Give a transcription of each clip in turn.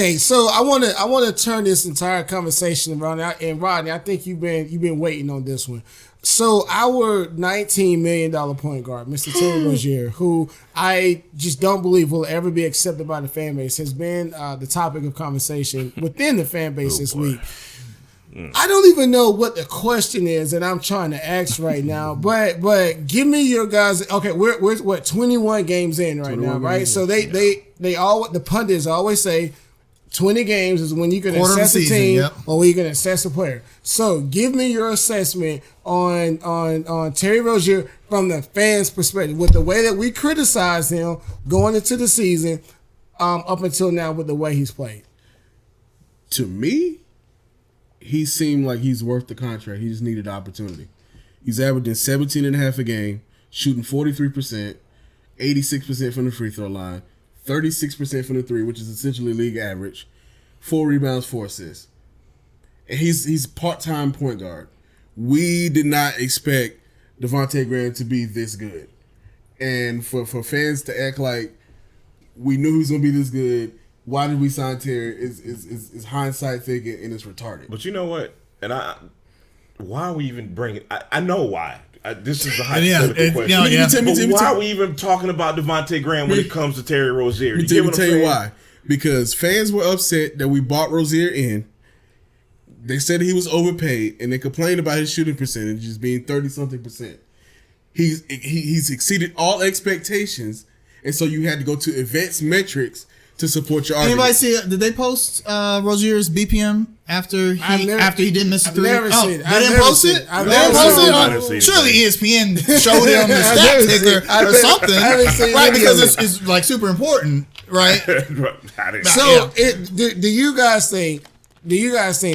Okay, so I want to turn this entire conversation around, and Rodney, I think you've been waiting on this one. So our $19 million point guard, Mr. Terry Rozier, who I just don't believe will ever be accepted by the fan base, has been the topic of conversation within the fan base this week. I don't even know what the question is that I'm trying to ask right now, but give me your guys. Okay, we're what 21 games in right now, right? So they all the pundits always say 20 games is when you can assess a team or when you can assess a player. So give me your assessment on Terry Rozier from the fans' perspective, with the way that we criticize him going into the season up until now with the way he's played. To me, he seemed like he's worth the contract. He just needed the opportunity. He's averaging 17.5 a game, shooting 43%, 86% from the free throw line, 36% from the three, which is essentially league average, 4 rebounds, 4 assists. And he's part-time point guard. We did not expect Devontae Graham to be this good. And for fans to act like we knew he was going to be this good, why did we sign Terry is hindsight thinking, and it's retarded. But you know what? And why are we even bringing? I know why. This is a hypothetical question. But why are we even talking about Devontae Graham when it comes to Terry Rozier? Let me tell you why. Because fans were upset that we bought Rozier in. They said he was overpaid, and they complained about his shooting percentages being 30-something%. He's exceeded all expectations, and so you had to go to advanced metrics to support your argument. Anybody see? Did they post Rozier's BPM after he didn't miss a three? I've never seen it. They didn't post it. I've never post it. Surely ESPN showed him the stat ticker or something, right? Because it's like super important, right? So, do you guys think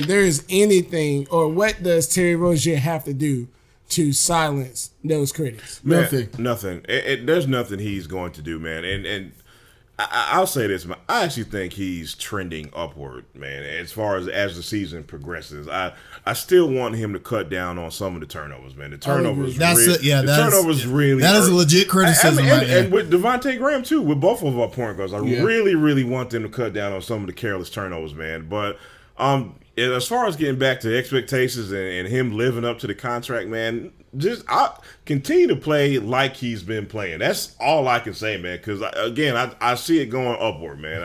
there is anything, or what does Terry Rozier have to do to silence those critics? Man, nothing. There's nothing he's going to do, man. And I'll say this, man. I actually think he's trending upward, man, as far as the season progresses. I still want him to cut down on some of the turnovers, man. The turnovers really that is a legit criticism. And with Devontae Graham, too, with both of our point guards, I really, really want them to cut down on some of the careless turnovers, man. But as far as getting back to expectations and him living up to the contract, man, I continue to play like he's been playing. That's all I can say, man. Because again, I see it going upward, man.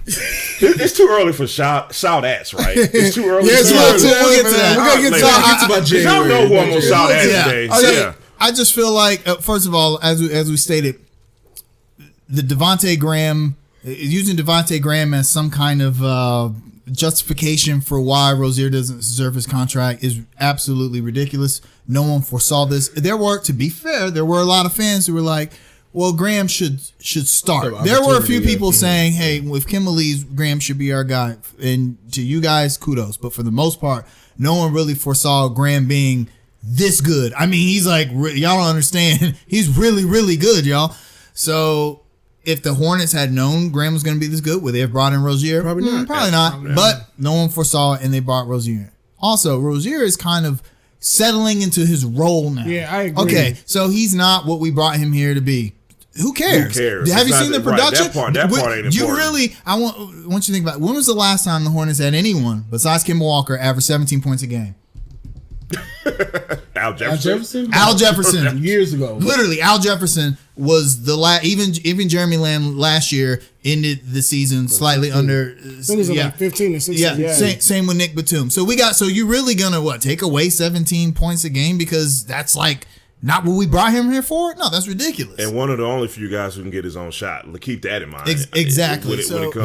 It's too early for shout outs, right? It's too early. We'll get to that. We're gonna get about January. Y'all know who I'm gonna shout at today. Yeah. I just feel like, first of all, as we stated, the Devontae Graham, using Devontae Graham as some kind of justification for why Rozier doesn't deserve his contract is absolutely ridiculous. No one foresaw this. To be fair, there were a lot of fans who were like, well, Graham should start. There were a few people saying, hey, if Kemba leaves, Graham should be our guy. And to you guys, kudos. But for the most part, no one really foresaw Graham being this good. I mean, he's like, y'all don't understand. He's really, really good, y'all. So if the Hornets had known Graham was going to be this good, would they have brought in Rozier? Probably not. Probably not. But no one foresaw it, and they brought Rozier. Also, Rozier is kind of settling into his role now. Yeah, I agree. Okay, so he's not what we brought him here to be. Who cares? Have you seen the production? That part ain't important. You really, I want you to think about it. When was the last time the Hornets had anyone besides Kemba Walker average 17 points a game? Al Jefferson? Al Jefferson. Years ago. Literally, Al Jefferson was the last. Even Jeremy Lamb last year ended the season slightly under. I think it was like 15 or 16. Yeah. Same with Nick Batum. So you're really gonna take away 17 points a game because that's like not what we brought him here for? No, that's ridiculous. And one of the only few guys who can get his own shot. Keep that in mind. Exactly. When it comes